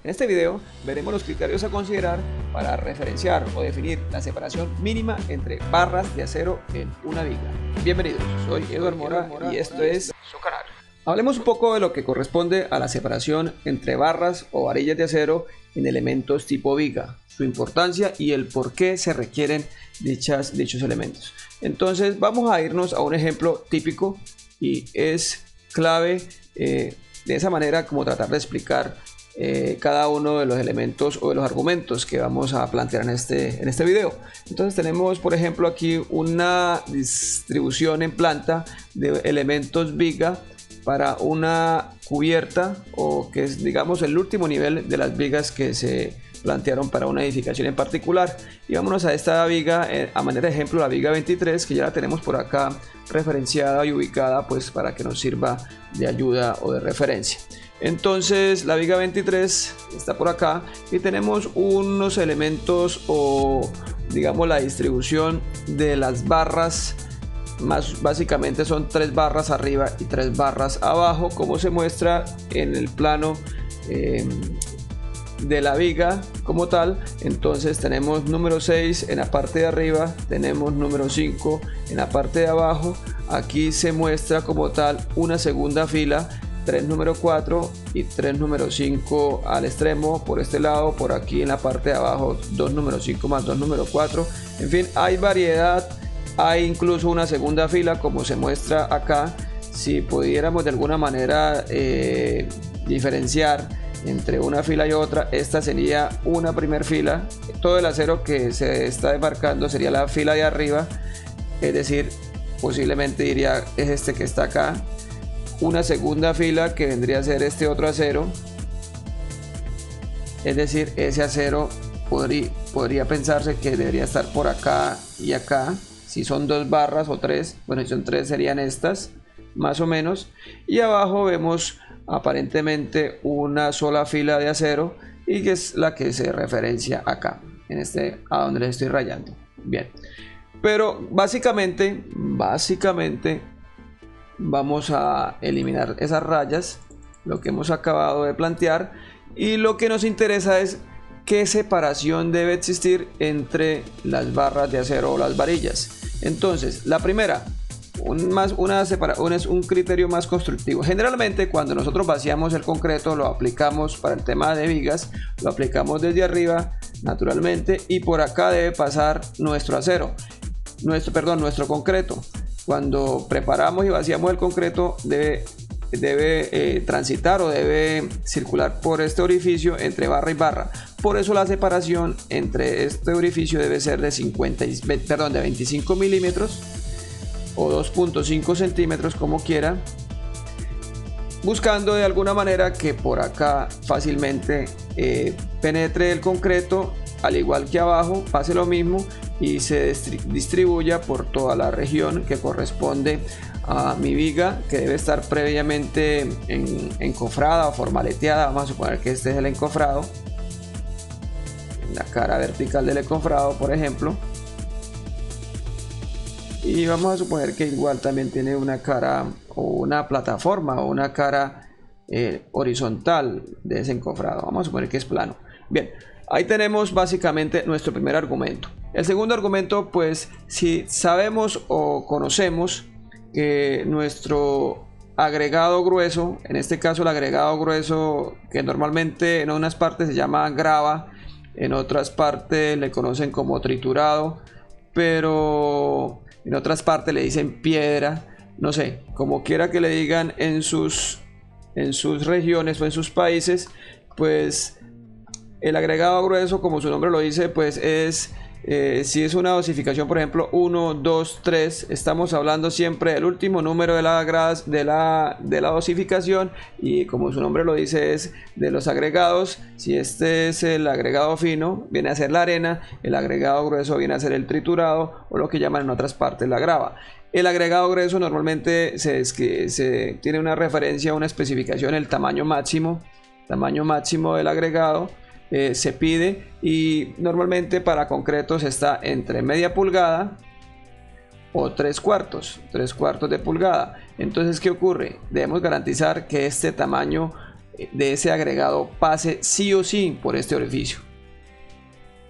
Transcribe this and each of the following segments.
En este video veremos los criterios a considerar para referenciar o definir la separación mínima entre barras de acero en una viga. Bienvenidos, soy Eduardo Mora y esto es su canal. Hablemos un poco de lo que corresponde a la separación entre barras o varillas de acero en elementos tipo viga, su importancia y el por qué se requieren dichos elementos. Entonces vamos a irnos a un ejemplo típico y es clave de esa manera como tratar de explicar cada uno de los elementos o de los argumentos que vamos a plantear en este video. Entonces tenemos por ejemplo aquí una distribución en planta de elementos viga para una cubierta, o que es digamos el último nivel de las vigas que se plantearon para una edificación en particular. Y vámonos a esta viga, a manera de ejemplo la viga 23, que ya la tenemos por acá referenciada y ubicada pues para que nos sirva de ayuda o de referencia. Entonces la viga 23 está por acá y tenemos unos elementos o digamos la distribución de las barras, más básicamente son 3 barras arriba y 3 barras abajo, como se muestra en el plano de la viga como tal. Entonces tenemos número 6 en la parte de arriba, tenemos número 5 en la parte de abajo. Aquí se muestra como tal una segunda fila, 3 número 4 y 3 número 5 al extremo por este lado, por aquí en la parte de abajo 2 número 5 más 2 número 4. En fin, hay variedad, hay incluso una segunda fila como se muestra acá. Si pudiéramos de alguna manera diferenciar entre una fila y otra, esta sería una primera fila. Todo el acero que se está demarcando sería la fila de arriba, es decir, posiblemente diría es este que está acá. Una segunda fila que vendría a ser este otro acero, es decir, ese acero podría pensarse que debería estar por acá y acá. Si son 2 barras o 3, bueno, si son 3 serían estas más o menos. Y abajo vemos aparentemente una sola fila de acero, y que es la que se referencia acá en a donde les estoy rayando. Bien, pero básicamente vamos a eliminar esas rayas, lo que hemos acabado de plantear, y lo que nos interesa es qué separación debe existir entre las barras de acero o las varillas. Entonces la primera, es un criterio más constructivo. Generalmente cuando nosotros vaciamos el concreto lo aplicamos para el tema de vigas, lo aplicamos desde arriba naturalmente, y por acá debe pasar nuestro acero, nuestro concreto. Cuando preparamos y vaciamos el concreto debe transitar o debe circular por este orificio entre barra y barra. Por eso la separación entre este orificio debe ser de 25 milímetros o 2.5 centímetros, como quiera, buscando de alguna manera que por acá fácilmente penetre el concreto, al igual que abajo pase lo mismo y se distribuya por toda la región que corresponde a mi viga, que debe estar previamente encofrada o formaleteada. Vamos a suponer que este es el encofrado, la cara vertical del encofrado por ejemplo, y vamos a suponer que igual también tiene una cara o una plataforma o una cara horizontal de ese encofrado. Vamos a suponer que es plano. Bien, ahí tenemos básicamente nuestro primer argumento. El segundo argumento, pues si sabemos o conocemos que nuestro agregado grueso, en este caso el agregado grueso, que normalmente en unas partes se llama grava, en otras partes le conocen como triturado, pero en otras partes le dicen piedra, no sé, como quiera que le digan en sus regiones o en sus países, pues el agregado grueso, como su nombre lo dice, pues es si es una dosificación, por ejemplo 1, 2, 3, estamos hablando siempre del último número de la dosificación, y como su nombre lo dice es de los agregados. Si este es el agregado fino, viene a ser la arena; el agregado grueso viene a ser el triturado, o lo que llaman en otras partes la grava. El agregado grueso normalmente se tiene una referencia, una especificación, el tamaño máximo del agregado. Se pide, y normalmente para concretos está entre media pulgada o 3/4 de pulgada. Entonces, ¿qué ocurre? Debemos garantizar que este tamaño de ese agregado pase sí o sí por este orificio,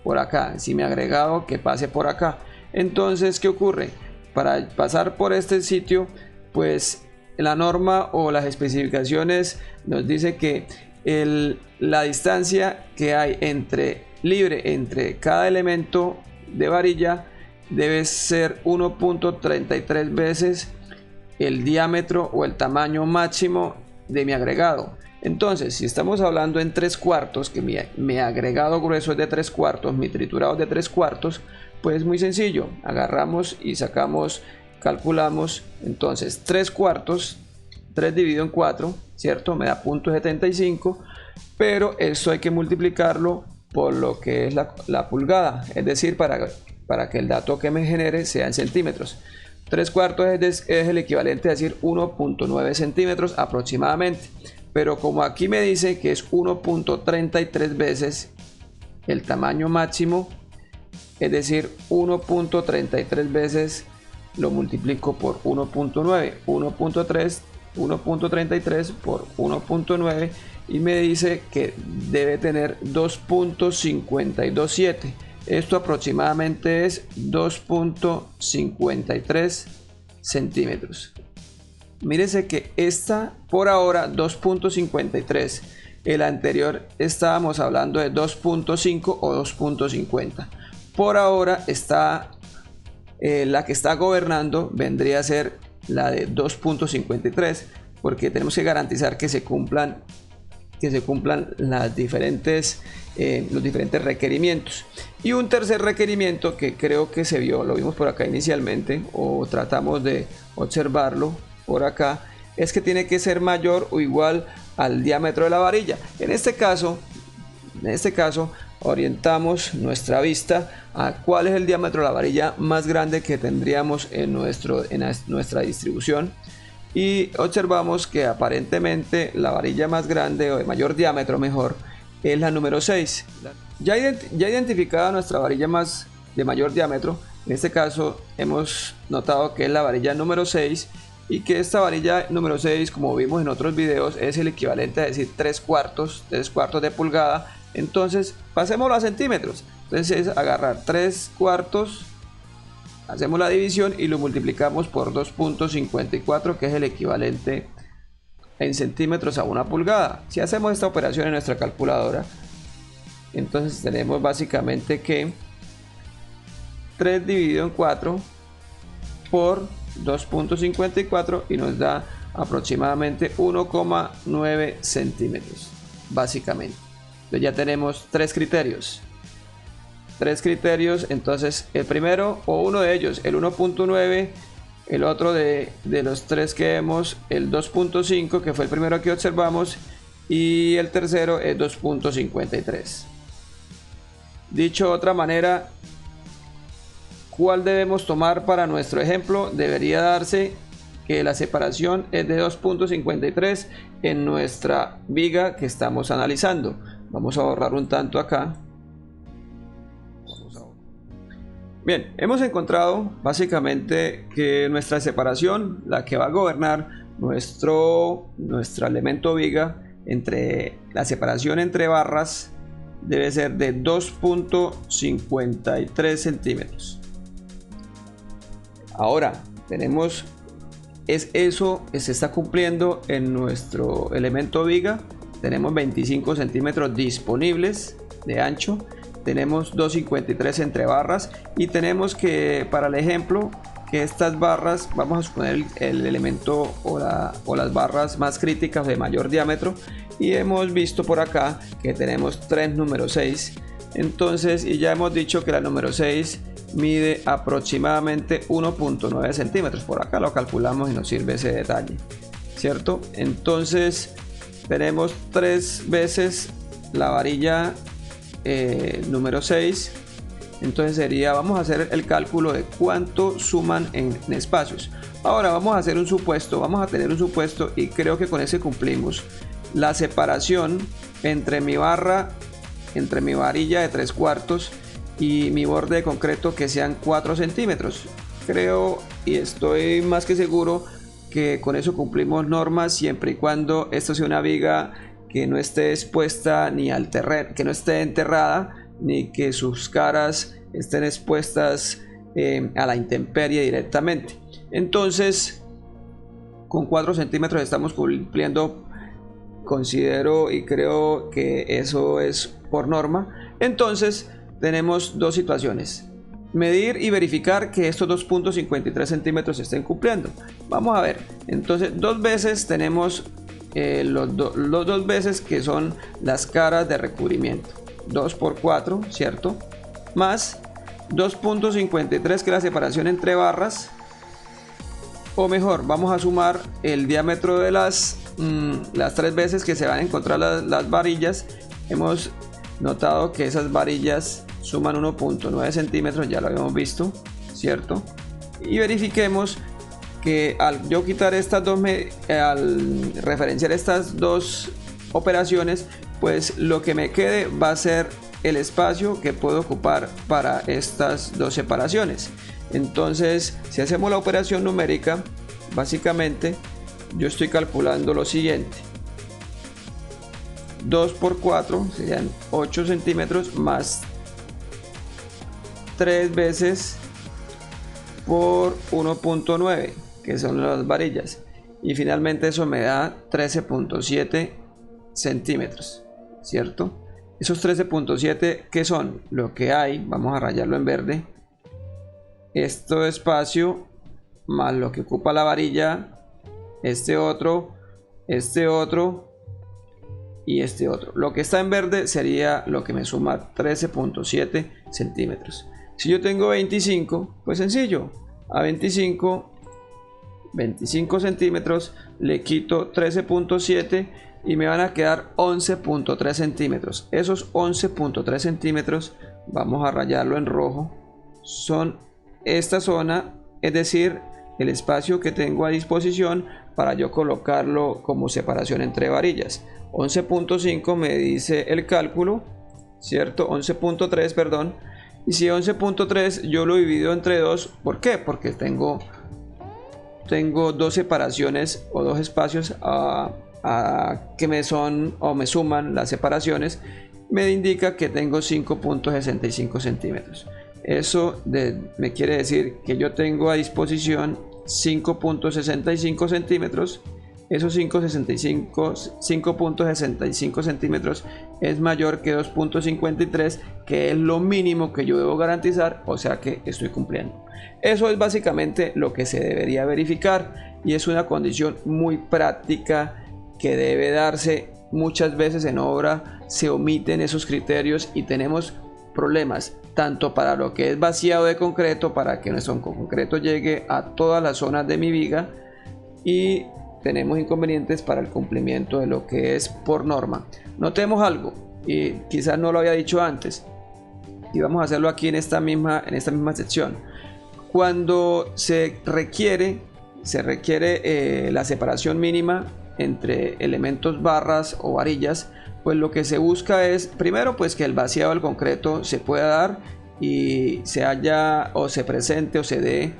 por acá, si mi agregado que pase por acá. Entonces, ¿qué ocurre? Para pasar por este sitio, pues la norma o las especificaciones nos dice que la distancia que hay libre entre cada elemento de varilla debe ser 1.33 veces el diámetro o el tamaño máximo de mi agregado. Entonces, si estamos hablando en 3/4, que mi agregado grueso es de 3/4, mi triturado es de 3/4, pues muy sencillo, agarramos y sacamos, calculamos. Entonces 3/4, 3 dividido en 4, ¿cierto? Me da 0.75, pero eso hay que multiplicarlo por lo que es la pulgada, es decir, para que el dato que me genere sea en centímetros. 3/4 es el equivalente a decir 1.9 centímetros aproximadamente, pero como aquí me dice que es 1.33 veces el tamaño máximo, es decir, 1.33 veces lo multiplico por 1.9, 1.33 por 1.9, y me dice que debe tener 2.527. Esto aproximadamente es 2.53 centímetros. Mírese que esta por ahora 2.53, el anterior estábamos hablando de 2.5 o 2.50. Por ahora está la que está gobernando, vendría a ser la de 2.53, porque tenemos que garantizar que se cumplan los diferentes requerimientos. Y un tercer requerimiento que creo que lo vimos por acá inicialmente, o tratamos de observarlo por acá, es que tiene que ser mayor o igual al diámetro de la varilla. En este caso orientamos nuestra vista a cuál es el diámetro de la varilla más grande que tendríamos en nuestra distribución, y observamos que aparentemente la varilla más grande, o de mayor diámetro mejor, es la número 6. Ya identificada nuestra varilla de mayor diámetro, en este caso hemos notado que es la varilla número 6, y que esta varilla número 6, como vimos en otros videos, es el equivalente a decir 3/4 de pulgada. Entonces pasémoslo a centímetros. Entonces es agarrar 3/4, hacemos la división y lo multiplicamos por 2.54, que es el equivalente en centímetros a una pulgada. Si hacemos esta operación en nuestra calculadora, entonces tenemos básicamente que 3 dividido en 4 por 2.54 y nos da aproximadamente 1,9 centímetros básicamente. Entonces ya tenemos tres criterios. Entonces el primero, o uno de ellos, el 1.9, el otro de los tres que vemos, el 2.5, que fue el primero que observamos, y el tercero es 2.53. Dicho de otra manera, ¿cuál debemos tomar para nuestro ejemplo? Debería darse que la separación es de 2.53 en nuestra viga que estamos analizando. Vamos a borrar un tanto acá. Bien, hemos encontrado básicamente que nuestra separación, la que va a gobernar nuestro elemento viga, entre la separación entre barras, debe ser de 2.53 centímetros. Ahora tenemos, eso se está cumpliendo en nuestro elemento viga. Tenemos 25 centímetros disponibles de ancho, tenemos 2.53 entre barras, y tenemos que, para el ejemplo, que estas barras, vamos a suponer el elemento o las barras más críticas de mayor diámetro, y hemos visto por acá que tenemos tres número 6. Entonces, y ya hemos dicho que la número 6 mide aproximadamente 1.9 centímetros. Por acá lo calculamos y nos sirve ese detalle, ¿cierto? Entonces tenemos 3 veces la varilla número 6. Entonces vamos a hacer el cálculo de cuánto suman en espacios. Ahora vamos a hacer un supuesto, vamos a tener un supuesto, y creo que con ese cumplimos. La separación entre mi varilla de 3/4 y mi borde de concreto que sean 4 centímetros. Creo y estoy más que seguro que con eso cumplimos normas, siempre y cuando esto sea una viga que no esté expuesta ni al terreno, que no esté enterrada, ni que sus caras estén expuestas a la intemperie directamente. Entonces, con 4 centímetros estamos cumpliendo, considero y creo que eso es por norma. Entonces tenemos dos situaciones: medir y verificar que estos 2.53 centímetros se estén cumpliendo. Vamos a ver, entonces dos veces tenemos los dos veces que son las caras de recubrimiento, 2 por 4, ¿cierto? Más 2.53, que es la separación entre barras, o mejor, vamos a sumar el diámetro de las 3 veces que se van a encontrar las varillas. Hemos notado que esas varillas suman 1.9 centímetros, ya lo habíamos visto, ¿cierto? Y verifiquemos que al yo quitar estas dos, al referenciar estas dos operaciones, pues lo que me quede va a ser el espacio que puedo ocupar para estas dos separaciones. Entonces, si hacemos la operación numérica, básicamente yo estoy calculando lo siguiente: 2 por 4 serían 8 centímetros, más 3 veces por 1.9, que son las varillas, y finalmente eso me da 13.7 centímetros, ¿cierto? Esos 13.7, ¿qué son? Lo que hay, vamos a rayarlo en verde, este espacio más lo que ocupa la varilla, este otro y este otro. Lo que está en verde sería lo que me suma 13.7 centímetros. Si yo tengo 25, pues sencillo, a 25 centímetros le quito 13.7 y me van a quedar 11.3 centímetros. Esos 11.3 centímetros, vamos a rayarlo en rojo, son esta zona, es decir, el espacio que tengo a disposición para yo colocarlo como separación entre varillas. 11.5 me dice el cálculo, ¿cierto? 11.3, perdón. Y si 11.3 yo lo divido entre 2, ¿por qué? Porque tengo dos separaciones o dos espacios que me son o me suman las separaciones. Me indica que tengo 5.65 centímetros. Eso me quiere decir que yo tengo a disposición 5.65 centímetros. Esos 5.65 centímetros es mayor que 2.53, que es lo mínimo que yo debo garantizar, o sea que estoy cumpliendo. Eso es básicamente lo que se debería verificar, y es una condición muy práctica que debe darse. Muchas veces en obra se omiten esos criterios y tenemos problemas tanto para lo que es vaciado de concreto, para que nuestro concreto llegue a todas las zonas de mi viga, y tenemos inconvenientes para el cumplimiento de lo que es por norma. Notemos algo, y quizás no lo había dicho antes, y vamos a hacerlo aquí en esta misma sección. Cuando se requiere la separación mínima entre elementos, barras o varillas, pues lo que se busca es primero pues que el vaciado del concreto se pueda dar y se haya o se presente o se dé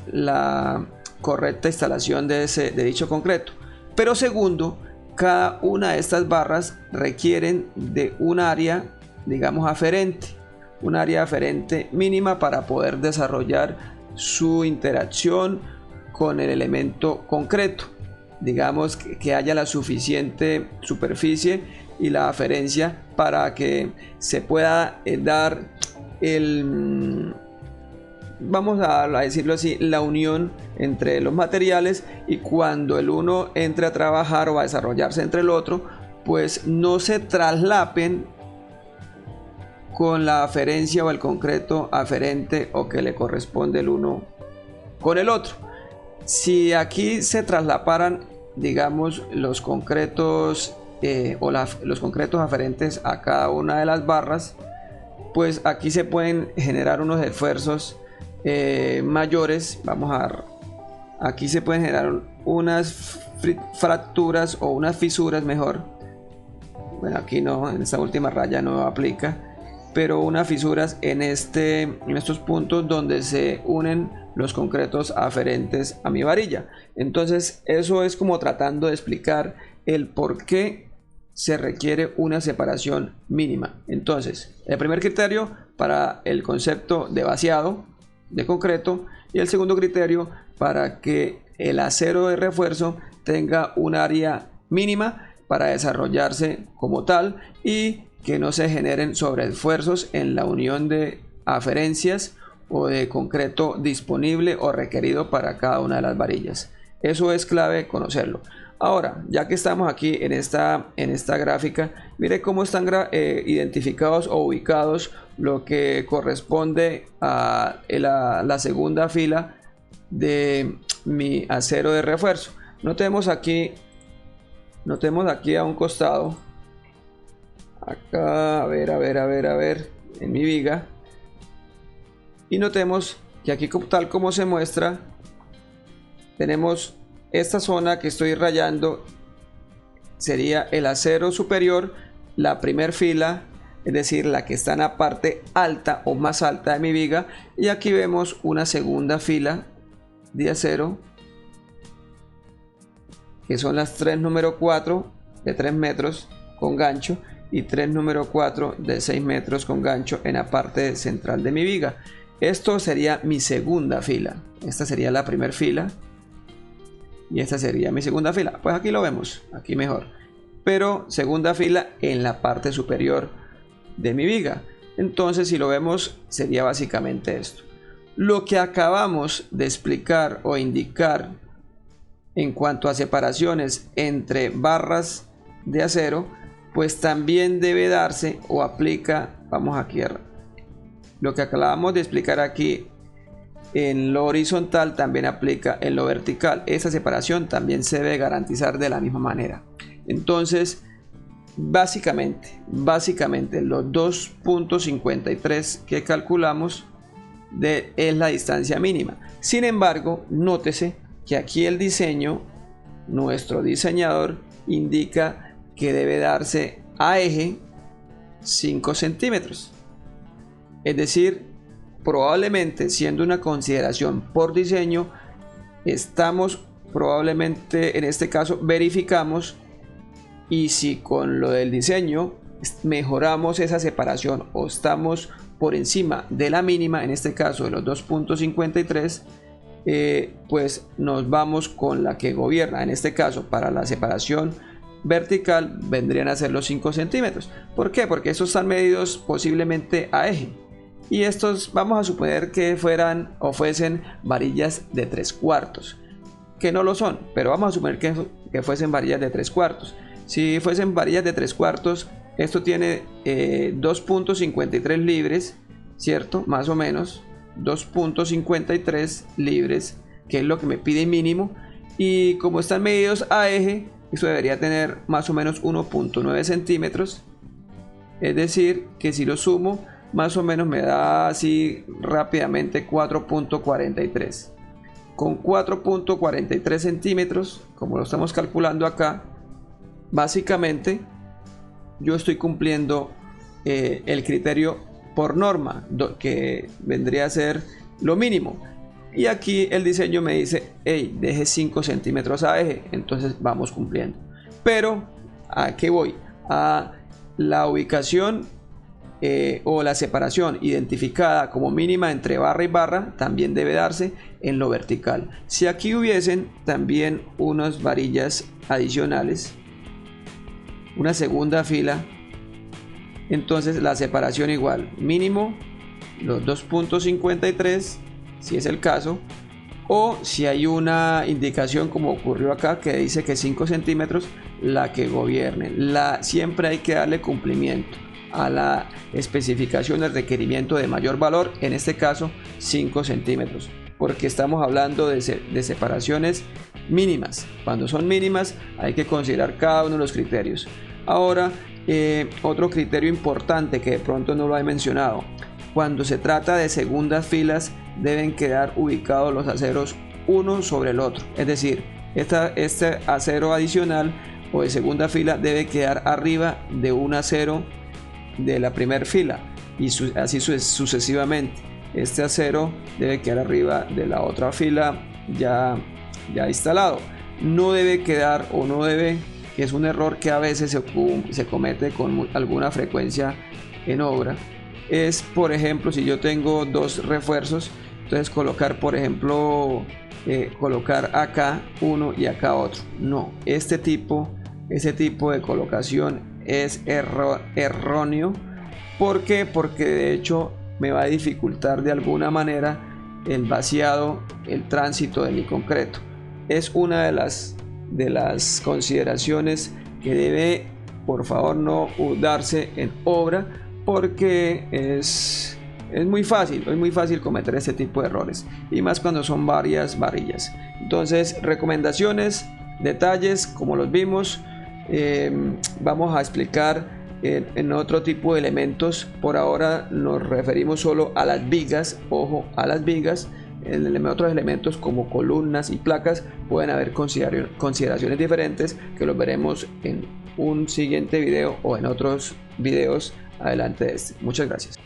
la correcta instalación de dicho concreto. Pero segundo, cada una de estas barras requieren de un área, digamos, aferente, un área aferente mínima para poder desarrollar su interacción con el elemento concreto. Digamos que haya la suficiente superficie y la aferencia para que se pueda dar vamos a decirlo así, la unión entre los materiales, y cuando el uno entre a trabajar o a desarrollarse entre el otro, pues no se traslapen con la aferencia o el concreto aferente o que le corresponde el uno con el otro. Si aquí se traslaparan, digamos, los concretos los concretos aferentes a cada una de las barras, pues aquí se pueden generar unos esfuerzos mayores. Aquí se pueden generar unas fracturas o unas fisuras, mejor. Bueno, aquí no, en esta última raya no aplica, pero unas fisuras en estos puntos donde se unen los concretos aferentes a mi varilla. Entonces eso es como tratando de explicar el por qué se requiere una separación mínima. Entonces, el primer criterio para el concepto de vaciado de concreto, y el segundo criterio para que el acero de refuerzo tenga un área mínima para desarrollarse como tal y que no se generen sobreesfuerzos en la unión de aferencias o de concreto disponible o requerido para cada una de las varillas. Eso es clave conocerlo. Ahora, ya que estamos aquí en esta gráfica, mire cómo están identificados o ubicados lo que corresponde a la segunda fila de mi acero de refuerzo. Notemos aquí a un costado, acá, a ver, en mi viga, y notemos que aquí, tal como se muestra, tenemos esta zona que estoy rayando, sería el acero superior, la primera fila, es decir, la que está en la parte alta o más alta de mi viga, y aquí vemos una segunda fila de acero, que son las 3 número 4 de 3 metros con gancho y 3 número 4 de 6 metros con gancho en la parte central de mi viga. Esto sería mi segunda fila. Esta sería la primera fila y esta sería mi segunda fila. Pues aquí lo vemos, aquí mejor, pero segunda fila en la parte superior de mi viga. Entonces, si lo vemos, sería básicamente esto. Lo que acabamos de explicar o indicar en cuanto a separaciones entre barras de acero, pues también debe darse o aplica, vamos aquí a lo que acabamos de explicar aquí en lo horizontal, también aplica en lo vertical. Esa separación también se debe garantizar de la misma manera. Entonces, básicamente los 2.53 que calculamos es la distancia mínima. Sin embargo, nótese que aquí el diseño, nuestro diseñador indica que debe darse a eje 5 centímetros. Es decir, probablemente, siendo una consideración por diseño, estamos probablemente en este caso verificamos, y si con lo del diseño mejoramos esa separación o estamos por encima de la mínima, en este caso de los 2.53, pues nos vamos con la que gobierna. En este caso, para la separación vertical vendrían a ser los 5 centímetros. ¿Por qué? Porque estos están medidos posiblemente a eje, y estos vamos a suponer que fueran o fuesen varillas de 3/4, que no lo son, pero vamos a suponer que fuesen varillas de 3/4. Si fuesen varillas de 3/4, esto tiene 2.53 libres, ¿cierto? Más o menos 2.53 libres, que es lo que me pide mínimo, y como están medidos a eje, esto debería tener más o menos 1.9 centímetros. Es decir, que si lo sumo, más o menos me da así rápidamente 4.43. Con 4.43 centímetros, como lo estamos calculando acá, básicamente yo estoy cumpliendo el criterio por norma, que vendría a ser lo mínimo. Y aquí el diseño me dice, hey, deje 5 centímetros a eje, entonces vamos cumpliendo. Pero, ¿a qué voy? A la ubicación o la separación identificada como mínima entre barra y barra también debe darse en lo vertical. Si aquí hubiesen también unas varillas adicionales, una segunda fila, entonces la separación igual, mínimo los 2.53 si es el caso, o si hay una indicación como ocurrió acá que dice que 5 centímetros, la que gobierne. Siempre hay que darle cumplimiento a la especificación del requerimiento de mayor valor, en este caso 5 centímetros, porque estamos hablando de separaciones mínimas. Cuando son mínimas hay que considerar cada uno de los criterios. Ahora, otro criterio importante que de pronto no lo he mencionado: cuando se trata de segundas filas deben quedar ubicados los aceros uno sobre el otro, es decir, este acero adicional o de segunda fila debe quedar arriba de un acero de la primera fila, y así sucesivamente. Este acero debe quedar arriba de la otra fila ya instalado. No debe quedar o no debe que es un error que a veces se comete con alguna frecuencia en obra, es, por ejemplo, si yo tengo dos refuerzos, entonces colocar, por ejemplo, colocar acá uno y acá otro. No, ese tipo de colocación es erróneo. ¿Por qué? Porque de hecho me va a dificultar de alguna manera el vaciado, el tránsito de mi concreto. Es una de las consideraciones que debe, por favor, no darse en obra, porque es muy fácil cometer este tipo de errores, y más cuando son varias varillas. Entonces, recomendaciones, detalles, como los vimos. Vamos a explicar en otro tipo de elementos. Por ahora nos referimos solo a las vigas. Ojo, a las vigas. En otros elementos como columnas y placas pueden haber consideraciones diferentes, que los veremos en un siguiente video o en otros videos adelante de este. Muchas gracias.